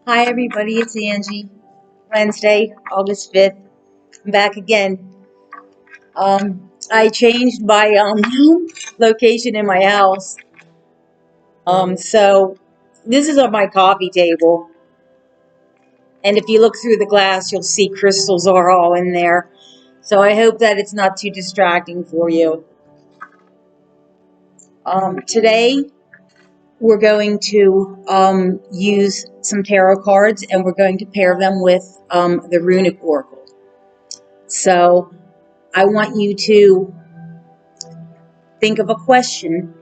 Hi everybody, it's Angie. Wednesday, August 5th. I'm back again. I changed my location in my house. So this is on my coffee table. And if you look through the glass, you'll see crystals are all in there. So I hope that it's not too distracting for you. Today we're going to use some tarot cards and we're going to pair them with the runic oracle. So I want you to think of a question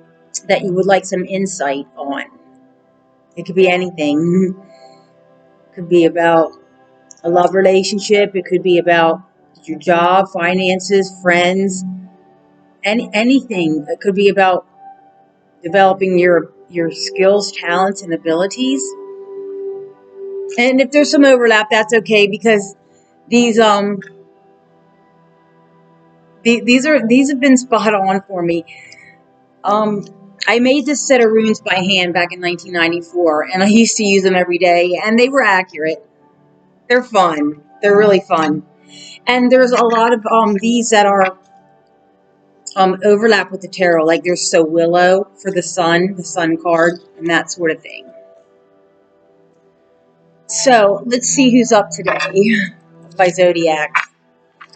that you would like some insight on. It could be anything. It could be about a love relationship. It could be about your job, finances, friends, anything. It could be about developing your skills, talents, and abilities. And if there's some overlap, that's okay because these these have been spot on for me. I made this set of runes by hand back in 1994, and I used to use them every day, and they were accurate. They're fun. They're really fun. And there's a lot of these that are overlap with the tarot, like there's So Willow for the sun card, and that sort of thing. So let's see who's up today by zodiac.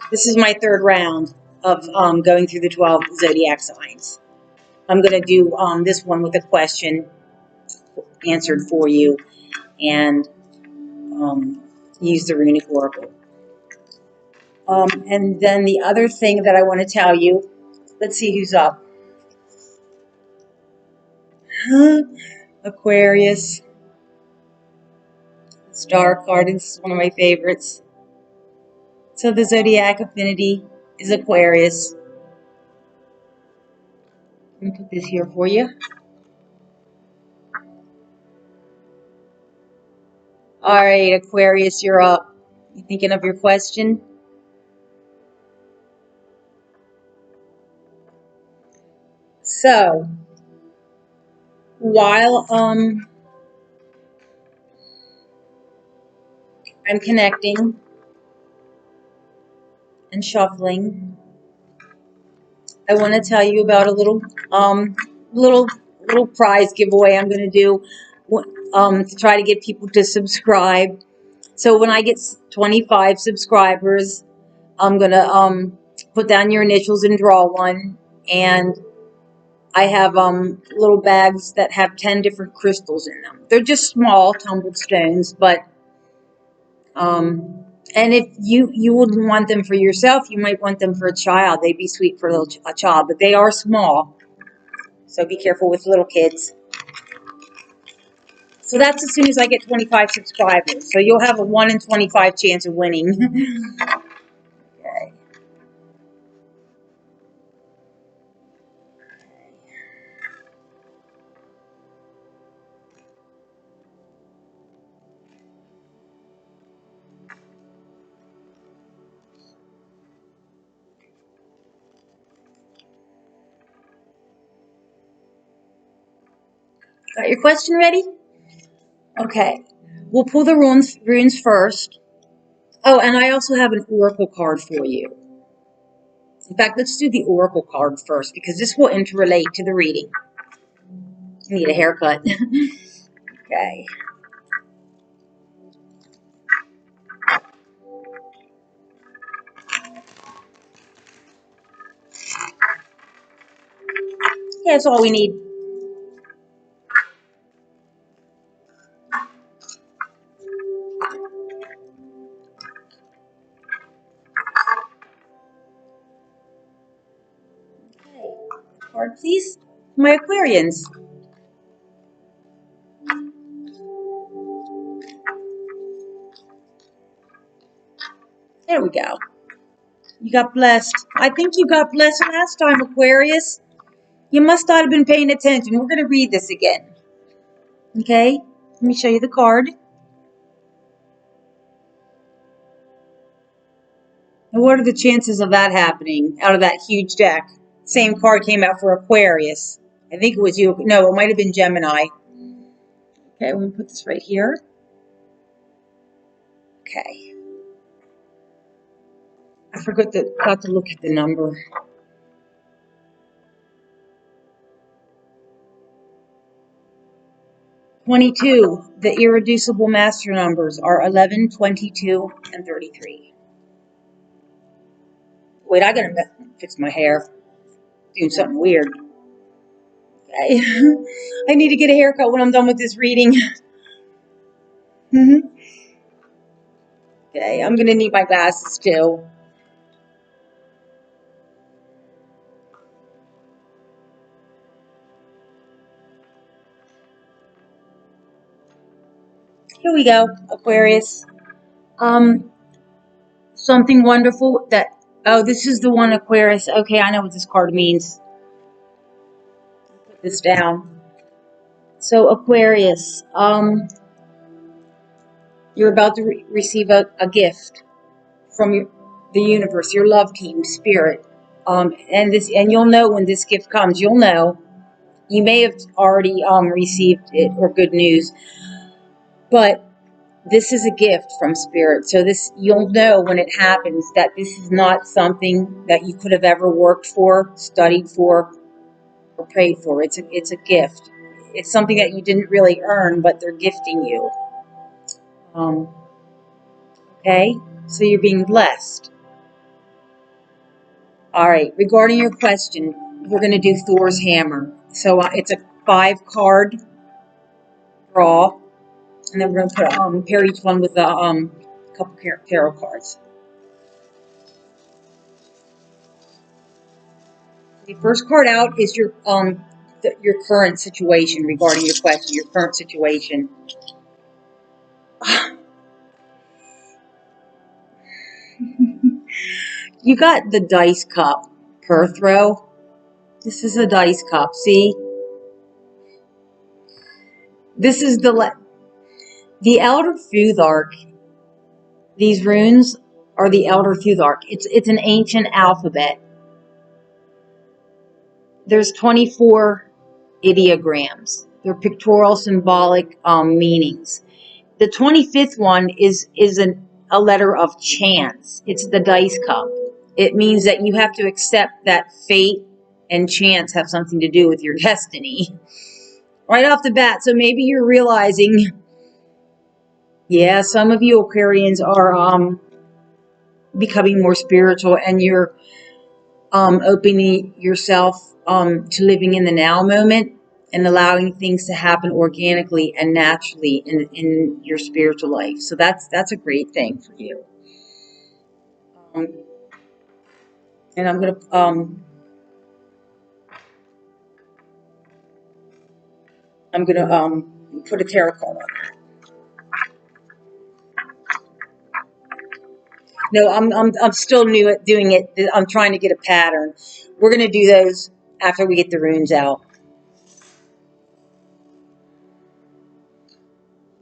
This is my third round of going through the 12 zodiac signs. I'm going to do this one with a question answered for you, and use the runic oracle. And then the other thing that I want to tell you, let's see who's up. Aquarius. Star card, this is one of my favorites. So the zodiac affinity is Aquarius. Let me put this here for you. All right, Aquarius, you're up. You thinking of your question? So, while I'm connecting and shuffling, I want to tell you about a little little prize giveaway I'm going to do to try to get people to subscribe. So when I get 25 subscribers, I'm going to put down your initials and draw one, and I have little bags that have 10 different crystals in them. They're just small tumbled stones, but and if you wouldn't want them for yourself, you might want them for a child. They'd be sweet for a child, but they are small. So be careful with little kids. So that's as soon as I get 25 subscribers. So you'll have a 1 in 25 chance of winning. Okay. Got your question ready? Okay. We'll pull the runes first. Oh, and I also have an oracle card for you. In fact, let's do the oracle card first because this will interrelate to the reading. I need a haircut. Okay. Yeah, that's all we need. Okay. Card, please. My Aquarians. There we go. You got blessed. I think you got blessed last time, Aquarius. You must not have been paying attention. We're going to read this again. Okay? Let me show you the card. And what are the chances of that happening out of that huge deck? Same card came out for Aquarius. I think it was you. No, it might have been Gemini. Okay, I'm going to put this right here. Okay. I forgot to look at the number. 22. The irreducible master numbers are 11, 22, and 33. Wait, I gotta fix my hair. Doing something weird. Okay. I need to get a haircut when I'm done with this reading. Okay, I'm gonna need my glasses too. Here we go, Aquarius. Something wonderful that, oh, this is the one, Aquarius. Okay, I know what this card means. Put this down. So, Aquarius, you're about to receive a gift from the universe, your love team, spirit. And you'll know when this gift comes. You'll know. You may have already received it or good news, but this is a gift from spirit. So this, you'll know when it happens that this is not something that you could have ever worked for, studied for, or prayed for. It's a gift. It's something that you didn't really earn, but they're gifting you. Okay, so you're being blessed. All right, regarding your question, we're going to do Thor's hammer. So it's a 5-card draw, and then we're going to put pair each one with a couple tarot cards. The first card out is your current situation regarding your question, your current situation. You got the dice cup per throw. This is a dice cup. See, this is the Elder Futhark. These runes are the Elder Futhark. It's an ancient alphabet. There's 24 ideograms. They're pictorial, symbolic meanings. The 25th one is a letter of chance. It's the dice cup. It means that you have to accept that fate and chance have something to do with your destiny. Right off the bat. So maybe you're realizing, yeah, some of you Aquarians are becoming more spiritual, and you're opening yourself to living in the now moment and allowing things to happen organically and naturally in your spiritual life. So that's a great thing for you. And I'm gonna put a tarot card on. No, I'm still new at doing it. I'm trying to get a pattern. We're gonna do those after we get the runes out.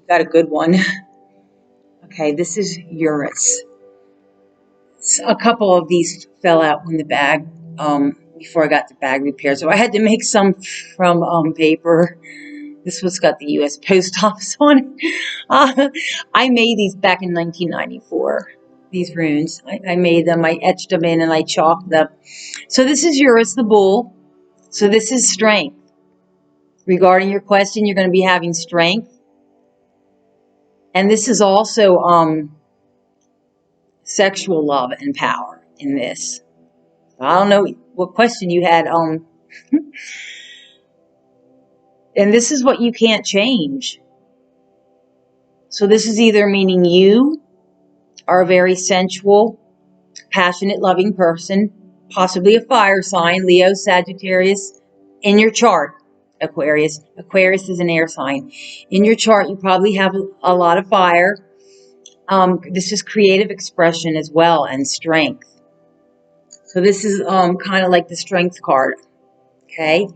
Got a good one. Okay, this is Eurus. A couple of these fell out in the bag before I got the bag repaired, so I had to make some from paper. This one's got the U.S. Post Office on it. I made these back in 1994. These runes, I made them. I etched them in and I chalked them. So this is Eurus the bull. So this is strength. Regarding your question, you're going to be having strength, and this is also sexual love and power in this. I don't know what question you had. And this is what you can't change. So this is either meaning you are a very sensual, passionate, loving person, possibly a fire sign, Leo, Sagittarius, in your chart, Aquarius. Aquarius is an air sign. In your chart, you probably have a lot of fire. This is creative expression as well, and strength. So this is kind of like the strength card, okay?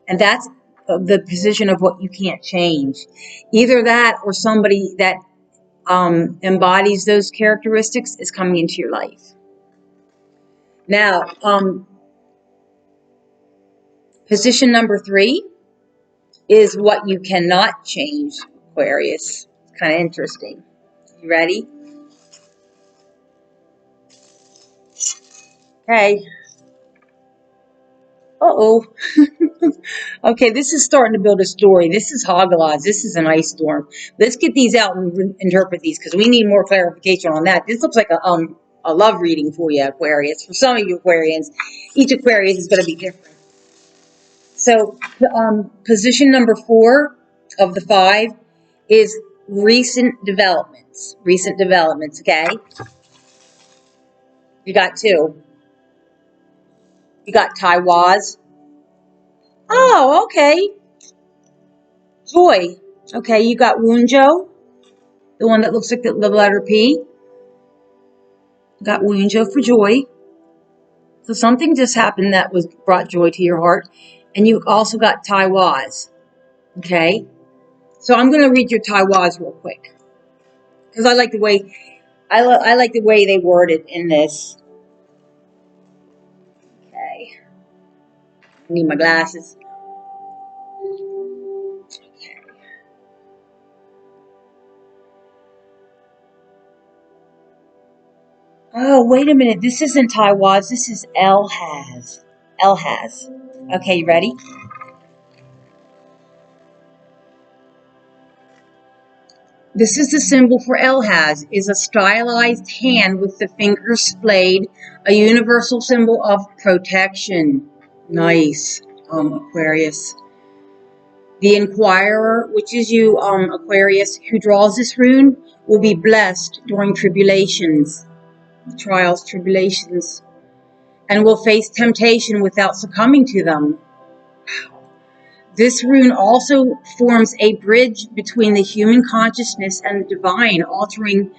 And that's the position of what you can't change. Either that or somebody that embodies those characteristics is coming into your life. Now, position number 3 is what you cannot change, Aquarius. It's kind of interesting. You ready? Okay. Uh-oh. Okay, this is starting to build a story. This is Hoggelodge. This is an ice storm. Let's get these out and interpret these because we need more clarification on that. This looks like a love reading for you, Aquarius. For some of you Aquarians, each Aquarius is going to be different. So, position number 4 of the 5 is recent developments. Recent developments, okay? You got 2. You got Taiwaz. Oh, okay. Joy. Okay, you got Wunjo, the one that looks like the letter P. Got Wunjo for joy. So something just happened that was brought joy to your heart. And you also got Taiwaz. Okay? So I'm going to read your Taiwaz real quick. Because I like the way I like the way they word it in this. Okay. I need my glasses. Okay. Oh, wait a minute. This isn't Taiwaz. This is Elhaz. Elhaz. Okay, you ready? This is the symbol for Elhaz, is a stylized hand with the fingers splayed, a universal symbol of protection. Nice, Aquarius. The inquirer, which is you, Aquarius, who draws this rune, will be blessed during tribulations, trials, tribulations, and will face temptation without succumbing to them. This rune also forms a bridge between the human consciousness and the divine, altering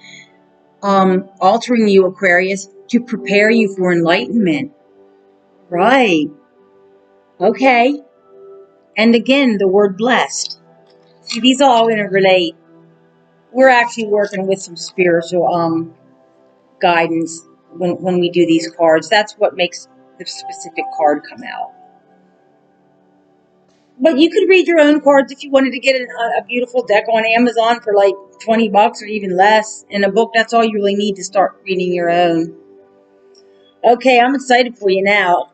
you, Aquarius, to prepare you for enlightenment. Right. Okay. And again, the word blessed. See, these all interrelate. We're actually working with some spiritual guidance when we do these cards. That's what makes the specific card come out. But you could read your own cards if you wanted to get a beautiful deck on Amazon for like $20 or even less. In a book, that's all you really need to start reading your own. Okay, I'm excited for you now.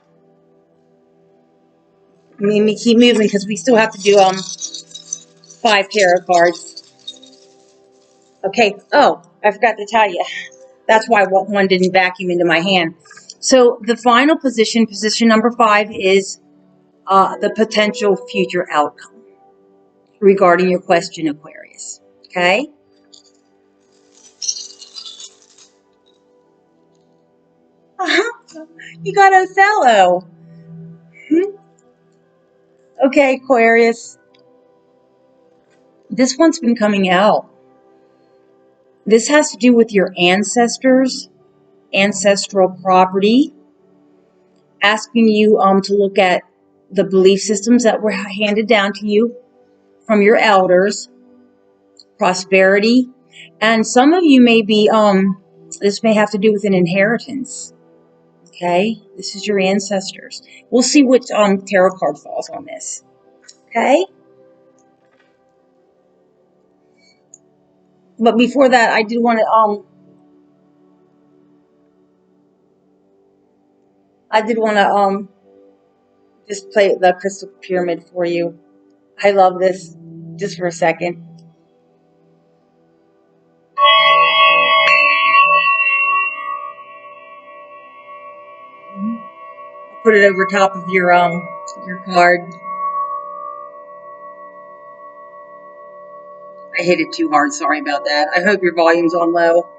Let me keep moving because we still have to do 5 tarot cards. Okay. Oh, I forgot to tell you. That's why one didn't vacuum into my hand. So the final position, position number 5, is the potential future outcome regarding your question, Aquarius. Okay? You got Othello. Okay, Aquarius. This one's been coming out. This has to do with your ancestors, ancestral property, asking you to look at the belief systems that were handed down to you from your elders, prosperity, and some of you may be, this may have to do with an inheritance. Okay, this is your ancestors. We'll see which tarot card falls on this. Okay, but before that, I did want to just play the crystal pyramid for you. I love this. Just for a second. Put it over top of your card. I hit it too hard. Sorry about that. I hope your volume's on low.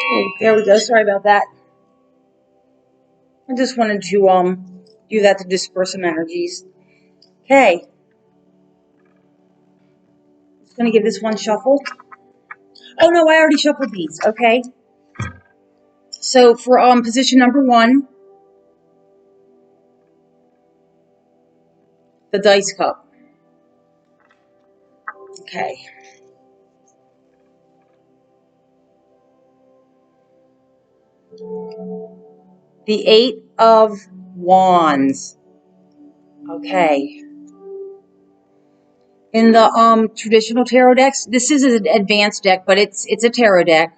Oh, there we go. Sorry about that. I just wanted to do that to disperse some energies. Okay. Just gonna give this one shuffle. Oh no, I already shuffled these. Okay. So for position number 1, the dice cup. Okay. The 8 of Wands. Okay. In the traditional tarot decks, this is an advanced deck, but it's a tarot deck.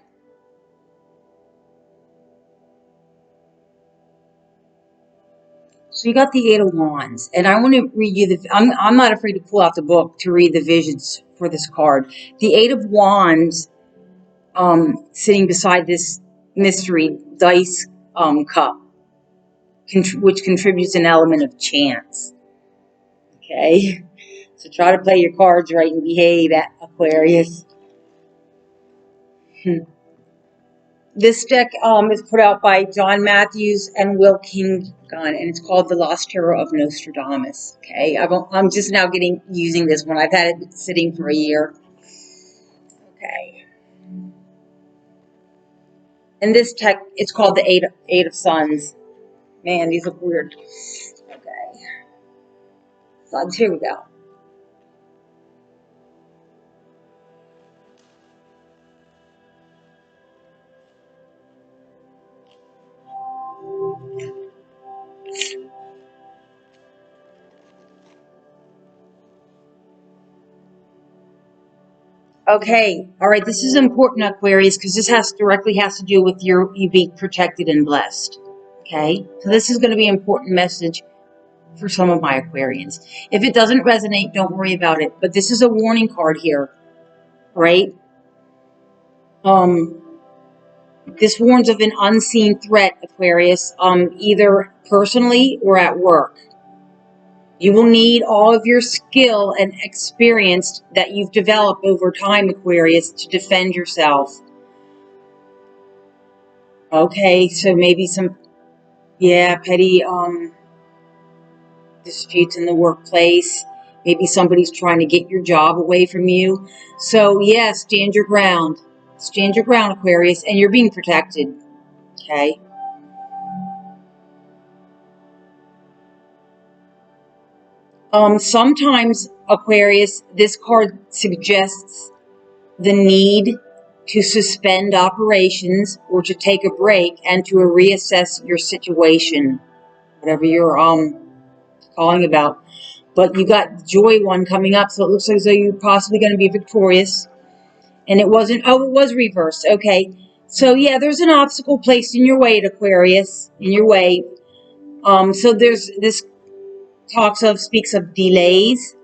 So you got the Eight of Wands, and I want to read you the. I'm not afraid to pull out the book to read the visions for this card. The Eight of Wands, sitting beside this mystery dice cup, which contributes an element of chance. Okay, so try to play your cards right and behave, at Aquarius. This deck is put out by John Matthews and Will King, and it's called The Lost Tarot of Nostradamus. Okay, I'm just now using this one. I've had it sitting for a year. Okay, and this deck, it's called the Eight of Suns. Man, these look weird. Okay, Suns. Here we go. Okay, all right, this is important, Aquarius, because this directly has to do with you being protected and blessed. Okay, so this is going to be an important message for some of my Aquarians. If it doesn't resonate, don't worry about it. But this is a warning card here, right? This warns of an unseen threat, Aquarius, either personally or at work. You will need all of your skill and experience that you've developed over time, Aquarius, to defend yourself. Okay, so maybe some, petty disputes in the workplace. Maybe somebody's trying to get your job away from you. So, yeah, stand your ground. Stand your ground, Aquarius, and you're being protected. Okay? Sometimes, Aquarius, this card suggests the need to suspend operations or to take a break and to reassess your situation, whatever you're calling about. But you got Joy one coming up, so it looks as though you're possibly going to be victorious. And it wasn't, it was reversed. Okay. So yeah, there's an obstacle placed in your way, Aquarius, in your way. So this speaks of delays,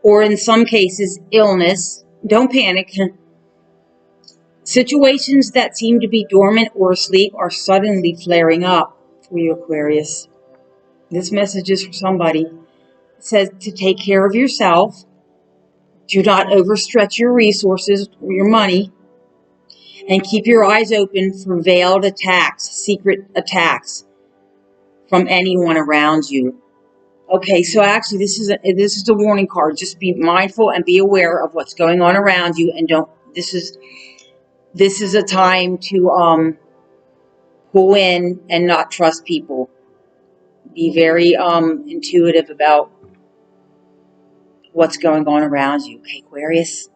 or in some cases, illness. Don't panic. Situations that seem to be dormant or asleep are suddenly flaring up for you, Aquarius. This message is for somebody. It says to take care of yourself. Do not overstretch your resources or your money. And keep your eyes open for veiled attacks, secret attacks from anyone around you. Okay, so actually this is a warning card. Just be mindful and be aware of what's going on around you, and this is a time to pull in and not trust people. Be very intuitive about what's going on around you. Okay, Aquarius?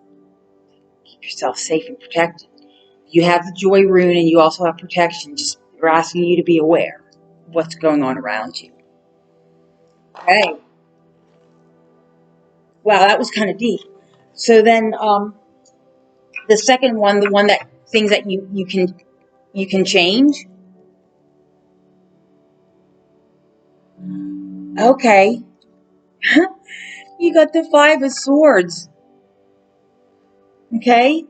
Keep yourself safe and protected. You have the Joy rune and you also have protection. Just we're asking you to be aware of what's going on around you. Okay. Wow, that was kind of deep. So then the second one, the one that things that you can change. Okay. You got the Five of Swords. Okay?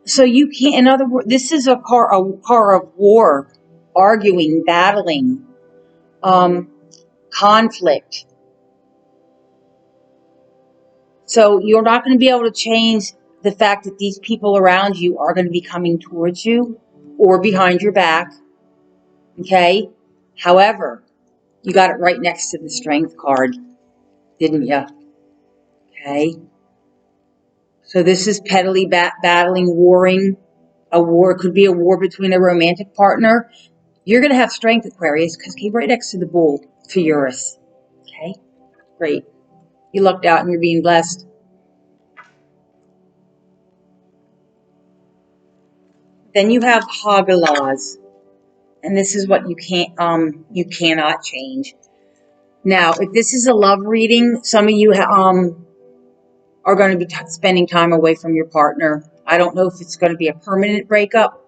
So you can't, in other words, this is a car of war, arguing, battling, conflict. So you're not going to be able to change the fact that these people around you are going to be coming towards you or behind your back. Okay? However, you got it right next to the Strength card, didn't you? Okay? So this is pettily battling, warring. A war could be a war between a romantic partner. You're going to have strength, Aquarius, because keep right next to the bull, to Eurus. Okay? Great. You lucked out and you're being blessed. Then you have Hagalaz. And this is what you cannot change. Now, if this is a love reading, some of you are going to be spending time away from your partner. I don't know if it's going to be a permanent breakup.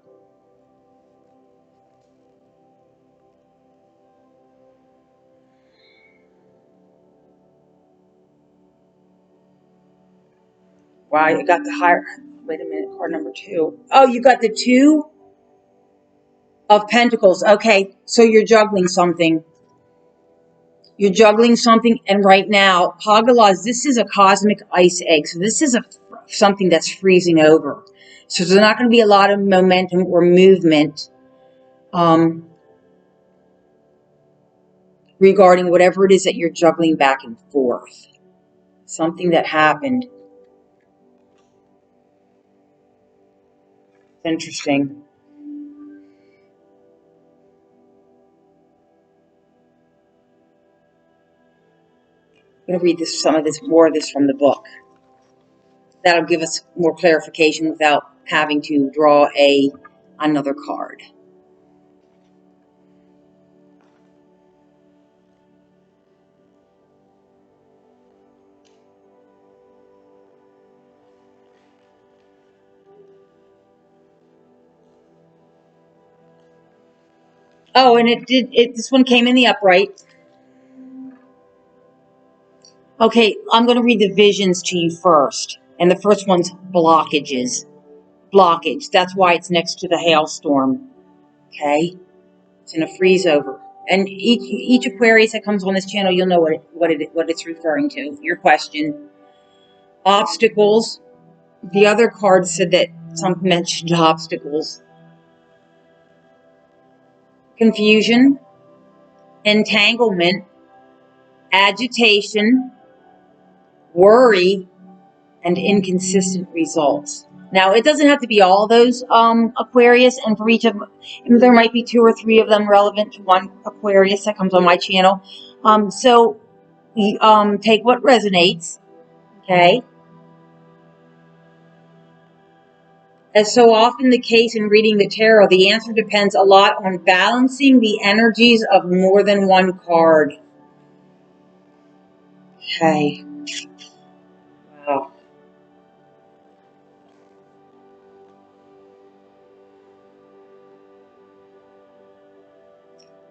Wow, you got the higher. Wait a minute, card number 2. Oh, you got the 2 of Pentacles. Okay, so you're juggling something. You're juggling something, and right now, Hagalas, this is a cosmic ice egg. So this is something that's freezing over. So there's not going to be a lot of momentum or movement regarding whatever it is that you're juggling back and forth. Something that happened. Interesting. I'm going to read more of this from the book. That'll give us more clarification without having to draw another card. Oh, and this one came in the upright. Okay, I'm going to read the visions to you first. And the first one's blockages. Blockage. That's why it's next to the hailstorm. Okay? It's in a freeze over. And each Aquarius that comes on this channel, you'll know what it's referring to. Your question. Obstacles. The other card said that some mentioned obstacles. Confusion. Entanglement. Agitation. Worry. And inconsistent results. Now, it doesn't have to be all those Aquarius, and for each of them, there might be 2 or 3 of them relevant to one Aquarius that comes on my channel. So, take what resonates, okay? As so often the case in reading the tarot, the answer depends a lot on balancing the energies of more than one card. Okay. Wow.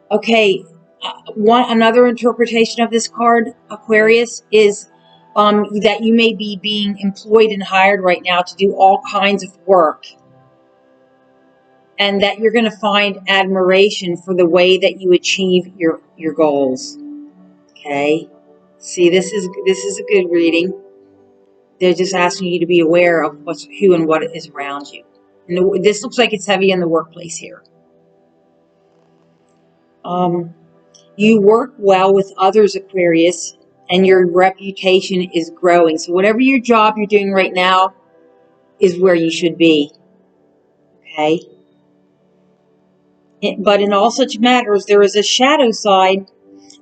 Okay, another interpretation of this card, Aquarius, is that you may be being employed and hired right now to do all kinds of work, and that you're going to find admiration for the way that you achieve your goals. Okay, see, this is a good reading. They're just asking you to be aware of who and what is around you. And this looks like it's heavy in the workplace here. You work well with others, Aquarius, and your reputation is growing. So whatever your job you're doing right now is where you should be. Okay? But in all such matters, there is a shadow side,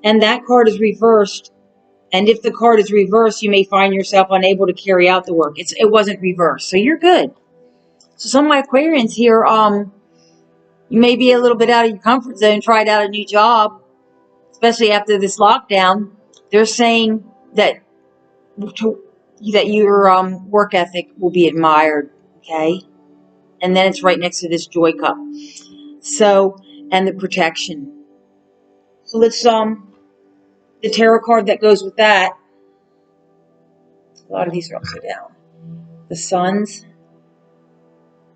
and that card is reversed. And if the card is reversed, you may find yourself unable to carry out the work. It wasn't reversed, so you're good. So some of my Aquarians here, you may be a little bit out of your comfort zone, tried out a new job, especially after this lockdown. They're saying that your work ethic will be admired, okay? And then it's right next to this joy cup. So, and the protection. So let's, the tarot card that goes with that. A lot of these are upside down. The Suns.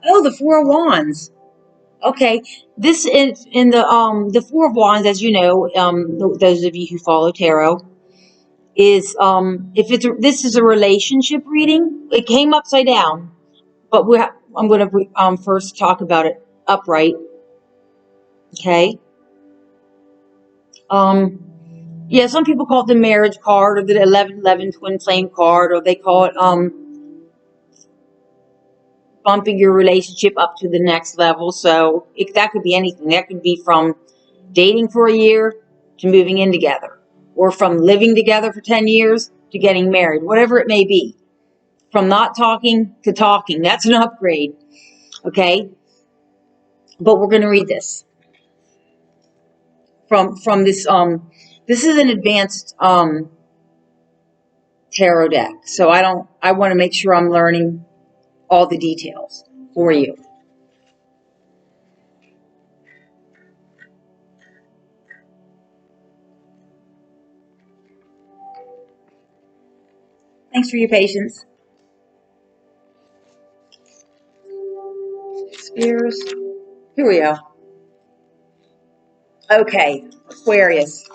Oh, the Four of Wands. Okay, this is in the Four of Wands, as you know, those of you who follow tarot, is this is a relationship reading. It came upside down, but I'm going to first talk about it upright. Okay. Yeah, some people call it the marriage card or the 1111 twin flame card, or they call it bumping your relationship up to the next level. So that could be anything. That could be from dating for a year to moving in together, or from living together for 10 years to getting married, whatever it may be. From not talking to talking. That's an upgrade. Okay? But we're going to read this. from this. This is an advanced tarot deck, so I want to make sure I'm learning all the details for you. Thanks for your patience. Spheres. Here we go. Okay, Aquarius.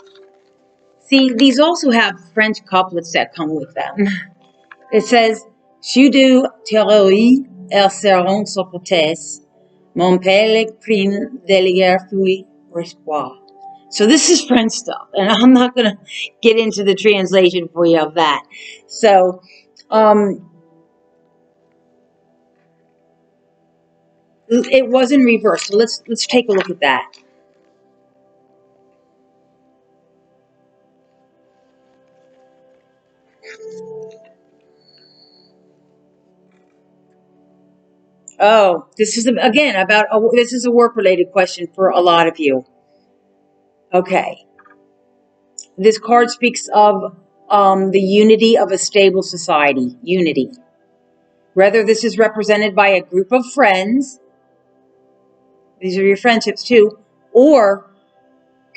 See, these also have French couplets that come with them. It says, "Sous du terroir, elles seront sopotes. Mon père prime délier fui espoir." So this is French stuff, and I'm not going to get into the translation for you of that. So, it was in reverse. So let's take a look at that. Oh, this is again about this is a work-related question for a lot of you. Okay, this card speaks of the unity of a stable society. Unity. Whether this is represented by a group of friends, these are your friendships too, or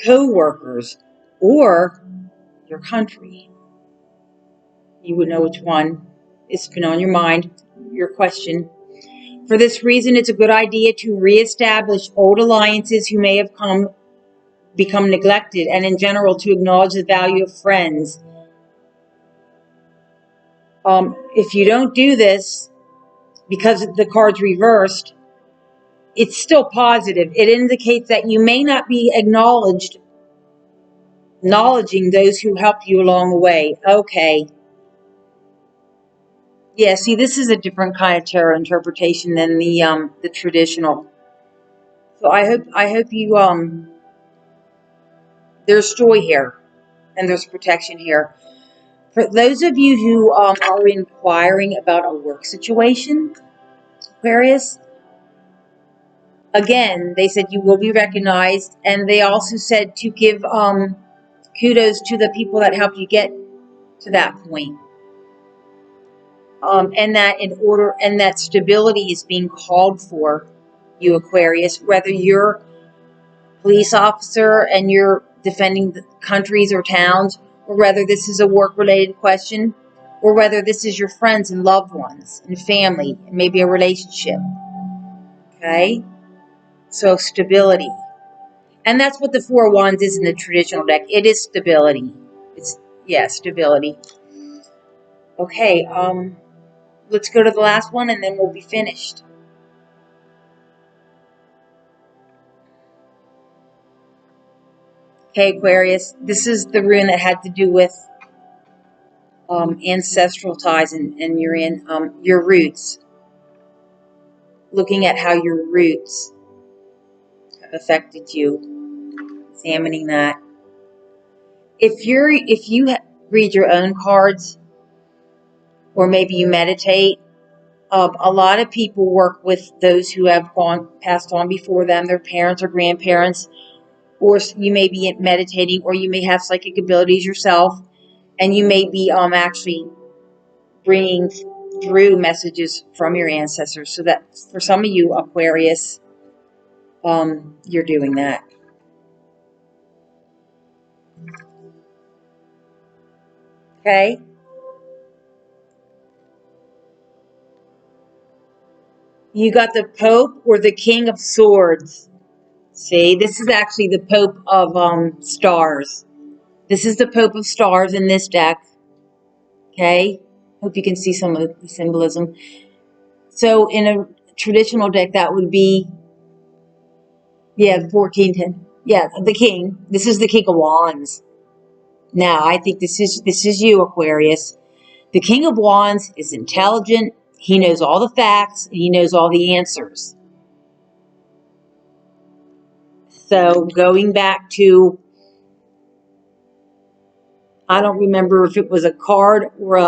co-workers, or your country. You would know which one has been on your mind, your question. For this reason, it's a good idea to reestablish old alliances who may have become neglected, and in general to acknowledge the value of friends. If you don't do this, because the card's reversed, it's still positive. It indicates that you may not be acknowledging those who helped you along the way. Okay. Yeah, see, this is a different kind of tarot interpretation than the traditional. So I hope you there's joy here and there's protection here. For those of you who are inquiring about a work situation, Aquarius, again, they said you will be recognized, and they also said to give kudos to the people that helped you get to that point. And that stability is being called for you, Aquarius, whether you're a police officer and you're defending the countries or towns, or whether this is a work-related question, or whether this is your friends and loved ones and family, and maybe a relationship. Okay? So stability. And that's what the Four of Wands is in the traditional deck. It is stability. Stability. Okay, let's go to the last one and then we'll be finished. Okay, Aquarius, this is the rune that had to do with ancestral ties and your roots. Looking at how your roots have affected you. Examining that. If you read your own cards, or maybe you meditate, a lot of people work with those who have passed on before them, their parents or grandparents, or you may be meditating, or you may have psychic abilities yourself, and you may be actually bringing through messages from your ancestors. So that for some of you, Aquarius, you're doing that. Okay? You got the Pope or the King of Swords. See, this is actually the Pope of Stars. This is the Pope of Stars in this deck. Okay? Hope you can see some of the symbolism. So in a traditional deck, that would be, 1410. Yeah, the King. This is the King of Wands. Now, I think this is you, Aquarius. The King of Wands is intelligent. He knows all the facts, and he knows all the answers. So going back to, I don't remember if it was a card or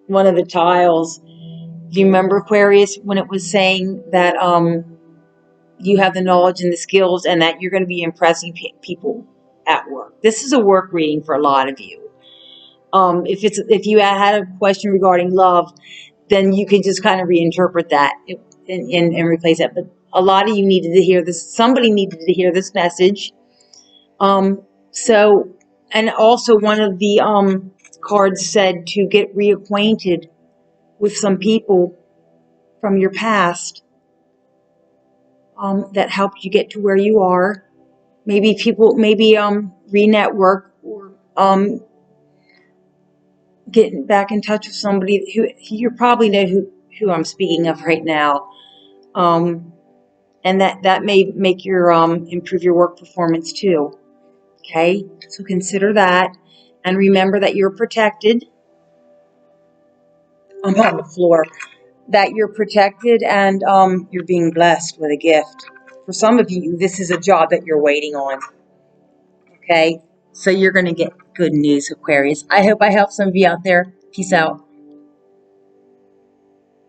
one of the tiles. Do you remember, Aquarius, when it was saying that you have the knowledge and the skills, and that you're going to be impressing people at work. This is a work reading for a lot of you. If you had a question regarding love, then you can just kind of reinterpret that and replace that. But a lot of you needed to hear this. Somebody needed to hear this message. So, and also one of the cards said to get reacquainted with some people from your past that helped you get to where you are. Maybe re-network, or getting back in touch with somebody who you probably know who I'm speaking of right now. And that may make your improve your work performance too. Okay, so consider that, and remember that you're protected. I'm on the floor. That you're protected, and you're being blessed with a gift. For some of you, this is a job that you're waiting on. Okay, so you're going to get good news, Aquarius. I hope I helped some of you out there. Peace out.